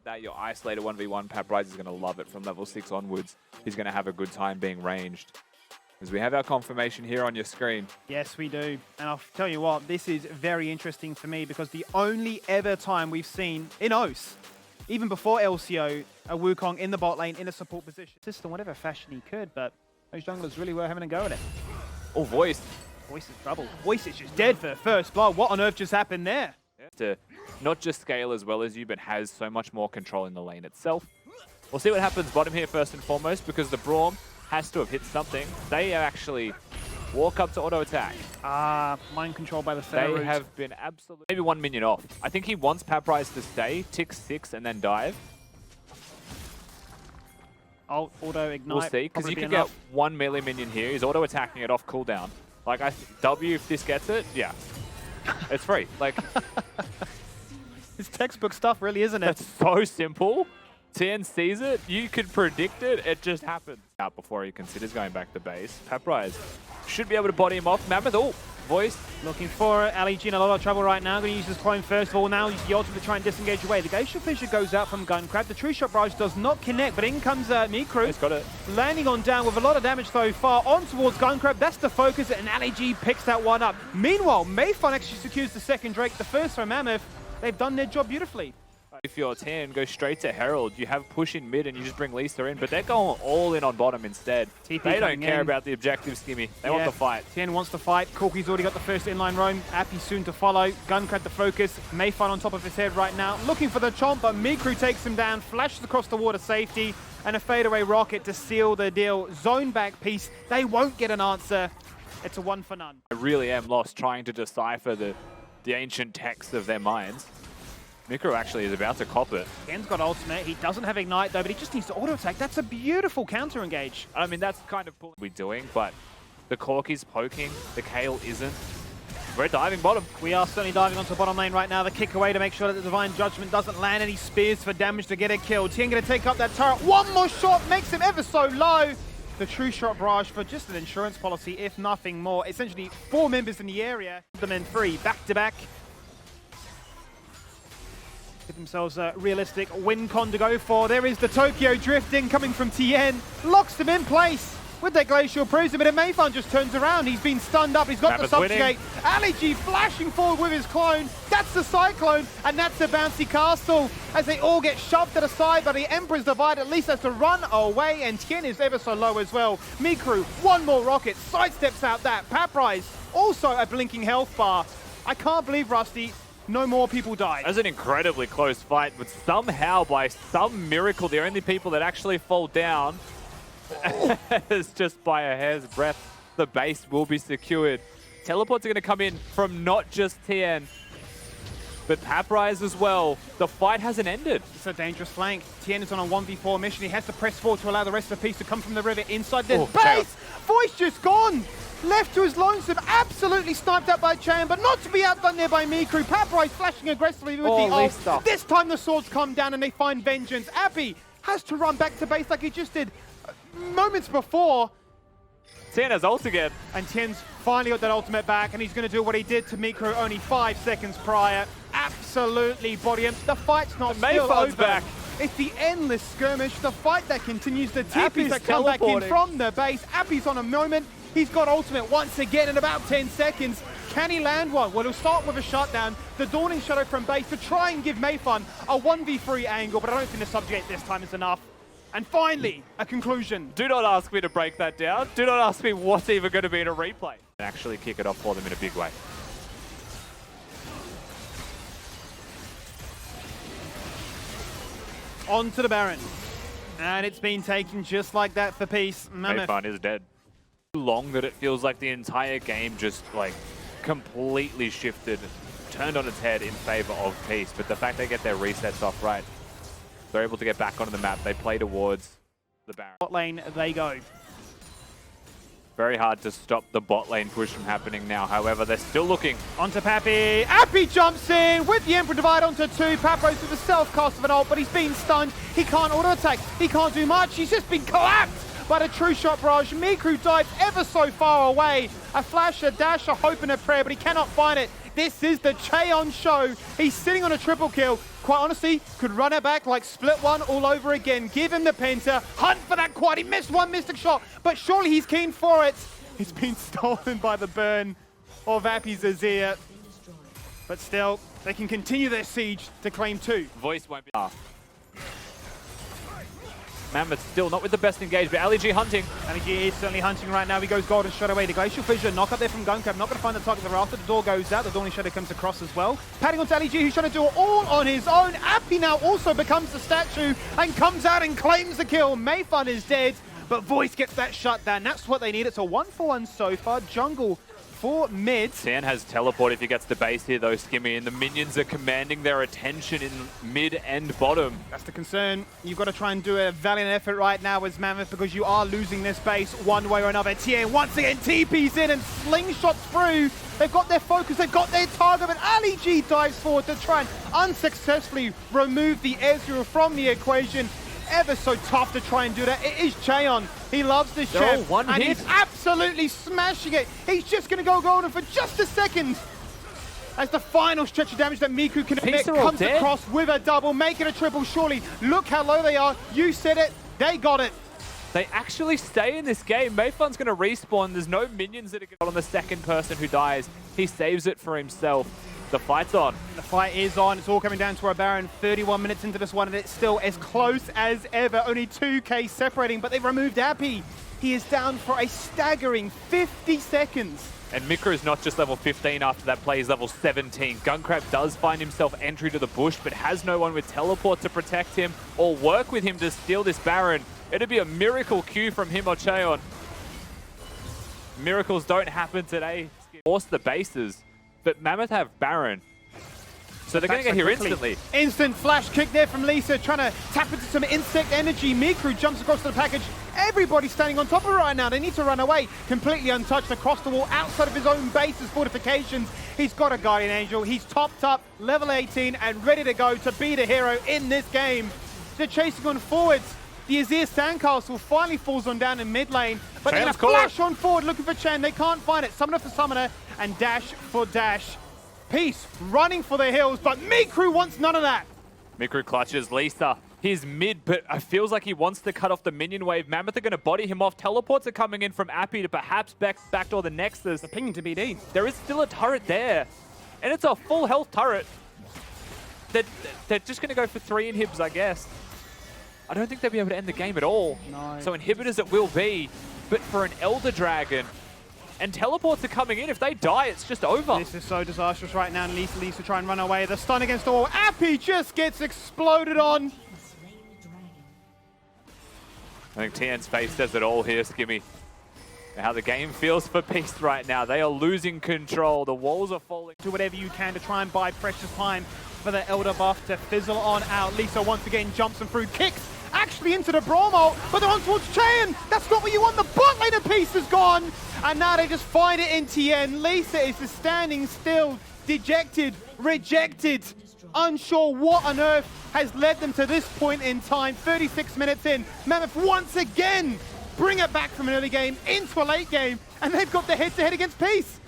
like that, your isolated 1v1, Paprise is going to love it from level 6 onwards. He's going to have a good time being ranged. As we have our confirmation here on your screen. Yes, we do. And I'll tell you what, this is very interesting for me because the only ever time we've seen in OS, even before LCO, a Wukong in the bot lane in a support position. System, whatever fashion he could, but those junglers really were having a go at it. Oh, Voice. Voice is trouble. Voice is just dead for the first blow. What on earth just happened there? To not just scale as well as you, but has so much more control in the lane itself. We'll see what happens bottom here first and foremost, because the Braum has to have hit something. They actually walk up to auto attack. Mind control by the center. They have been absolutely maybe 1 minion off. I think he wants Paprise to stay, tick 6, and then dive. Auto ignite. We'll see, because you could get 1 melee minion here. He's auto attacking it off cooldown. Like W, if this gets it, yeah, it's free. Like it's textbook stuff, really, isn't it? It's so simple. TN sees it, you could predict it, it just happens. Out before he considers going back to base. Paprise should be able to body him off. Mammoth, oh, Voice. Looking for it. LEG in a lot of trouble right now. Going to use his clone first of all. Now use the ultimate to try and disengage away. The Glacial Fissure goes out from Gunkrab. The True Shot Barrage does not connect, but in comes Mikru. He's got it. Landing on down with a lot of damage so far. On towards Gunkrab. That's the focus, and LEG picks that one up. Meanwhile, Mayfun actually secures the second Drake. The first from Mammoth. They've done their job beautifully. If you're 10, go straight to Herald. You have push in mid and you just bring Lisa in, but they're going all in on bottom instead. TP they don't care about the objective, Skimmy. They want the fight. 10 wants to fight. Corky's already got the first inline roam. Appy soon to follow. Gunkrab the focus. Mayfun on top of his head right now. Looking for the chomp, but Mikru takes him down. Flashes across the water safety. And a fadeaway rocket to seal the deal. Zone back piece. They won't get an answer. It's a 1 for none. I really am lost trying to decipher the ancient text of their minds. Mikro actually is about to cop it. Ken's got ultimate. He doesn't have ignite though, but he just needs to auto attack. That's a beautiful counter engage. I mean, that's kind of what we're doing, but the Corky's poking, the Kale isn't. We're diving bottom. We are certainly diving onto the bottom lane right now. The kick away to make sure that the Divine Judgment doesn't land any spears for damage to get a kill. Tien going to take up that turret. One more shot makes him ever so low. The True Shot Barrage for just an insurance policy, if nothing more. Essentially 4 members in the area. Them in 3 back to back. Give themselves a realistic win con to go for. There is the Tokyo drifting coming from Tien. Locks them in place with that Glacial Bruiser, but Mayfun just turns around. He's been stunned up. He's got the subjugate. LEG flashing forward with his clone. That's the Cyclone, and that's the bouncy castle as they all get shoved to the side by the Emperor's Divide. At least has to run away, and Tien is ever so low as well. Mikru, one more rocket, sidesteps out that. Paprise, also a blinking health bar. I can't believe, Rusty, no more people died. That's an incredibly close fight, but somehow, by some miracle, the only people that actually fall down is just by a hair's breadth. The base will be secured. Teleports are going to come in from not just Tien, but Paprise as well. The fight hasn't ended. It's a dangerous flank. Tien is on a 1v4 mission. He has to press forward to allow the rest of the piece to come from the river inside this base. Chaos. Voice just gone. Left to his lonesome, absolutely sniped out by Chan, but not to be outdone there by Mikru. Paprise flashing aggressively with the ult. This time the swords come down and they find vengeance. Appy has to run back to base like he just did moments before. Tien has ult again. And Tien's finally got that ultimate back, and he's going to do what he did to Mikru only 5 seconds prior. Absolutely body him. The fight's not still over. Back. It's the endless skirmish, the fight that continues, the TPs that come back in from the base. Appy's on a moment. He's got ultimate once again in about 10 seconds. Can he land one? Well, he'll start with a shutdown. The Dawning Shadow from base to try and give Mayfun a 1v3 angle, but I don't think the subject this time is enough. And finally, a conclusion. Do not ask me to break that down. Do not ask me what's even going to be in a replay. And actually kick it off for them in a big way. On to the Baron. And it's been taken just like that for peace. Mammoth. Mayfun is dead. Long that it feels like the entire game just like completely shifted, turned on its head in favor of peace. But the fact they get their resets off right, they're able to get back onto the map. They play towards the Baron. Bot lane, they go. Very hard to stop the bot lane push from happening now. However, they're still looking. Onto Pappy. Appy jumps in with the Emperor Divide onto 2. Papros with a self-cast of an ult, but he's been stunned. He can't auto-attack. He can't do much. He's just been collapsed by the True Shot Barrage. Mikru dives ever so far away. A flash, a dash, a hope and a prayer, but he cannot find it. This is the Cheon show. He's sitting on a triple kill. quite honestly, could run it back like split one all over again. Give him the penta, hunt for that quad. He missed one mystic shot, but surely he's keen for it. It's been stolen by the burn of Appy's Azir. But still, they can continue their siege to claim 2. Voice won't be... Mammoth still not with the best engagement. LEG hunting. LEG is certainly hunting right now. He goes golden straight away. The Glacial Fissure, knock up there from Gunkrab. Not going to find the target after the door goes out. The Dawning Shadow comes across as well. Padding onto LEG, who's trying to do it all on his own. Appy now also becomes the statue and comes out and claims the kill. Mayfun is dead, but Voice gets that shutdown. That's what they need. It's a 1-for-1 so far. Jungle for mid. Tian has teleport if he gets the base here though, Skimmy, and the minions are commanding their attention in mid and bottom. That's the concern. You've got to try and do a valiant effort right now as Mammoth because you are losing this base one way or another. Tian once again TP's in and slingshots through. They've got their focus, they've got their target, but LEG dives forward to try and unsuccessfully remove the Ezreal from the equation. Ever so tough to try and do that. It is Cheon. He loves this chef, and he's absolutely smashing it. He's just going to go golden for just a second. As the final stretch of damage that Miku can emit comes across with a double, make it a triple, surely. Look how low they are. You said it, they got it. They actually stay in this game. Mayfun's going to respawn. There's no minions that are going to on the second person who dies. He saves it for himself. The fight's on. The fight is on. It's all coming down to a Baron. 31 minutes into this one, and it's still as close as ever. Only 2k separating, but they've removed Appy. He is down for a staggering 50 seconds. And Mikro is not just level 15 after that play, he's level 17. Gunkrab does find himself entry to the bush, but has no one with teleport to protect him or work with him to steal this Baron. It'd be a miracle Q from him or Cheon. Miracles don't happen today. Force the bases. But Mammoth have Baron. So they're going to get here instantly. Instant flash kick there from Lisa, trying to tap into some insect energy. Mikru jumps across the package. Everybody's standing on top of it right now. They need to run away. Completely untouched across the wall, outside of his own base's fortifications. He's got a Guardian Angel. He's topped up, level 18, and ready to go to be the hero in this game. They're chasing on forwards. The Azir Sandcastle finally falls on down in mid lane, but they're going to flash on forward looking for Chen. They can't find it. Summoner for Summoner and Dash for Dash. Peace running for the hills, but Mikru wants none of that. Mikru clutches Lisa. He's mid, but it feels like he wants to cut off the minion wave. Mammoth are going to body him off. Teleports are coming in from Appy to perhaps backdoor the Nexus. The pinging to BD. There is still a turret there, and it's a full health turret. They're just going to go for 3 inhibs, I guess. I don't think they'll be able to end the game at all. No. So inhibitors it will be, but for an Elder Dragon, and teleports are coming in. If they die, it's just over. This is so disastrous right now. Lisa try and run away. The stun against the wall. Appy just gets exploded on. I think Tian's face says it all here, Skimmy. How the game feels for Beast right now. They are losing control. The walls are falling. Do whatever you can to try and buy precious time for the Elder buff to fizzle on out. Lisa once again jumps and through, kicks actually into the Brawl Mult, but they're on towards Chen. That's not what you want. The bot laner piece is gone. And now they just find it in Tien. Lisa is just standing still, dejected, rejected, unsure what on earth has led them to this point in time. 36 minutes in, Mammoth once again bring it back from an early game into a late game, and they've got the head-to-head against Peace.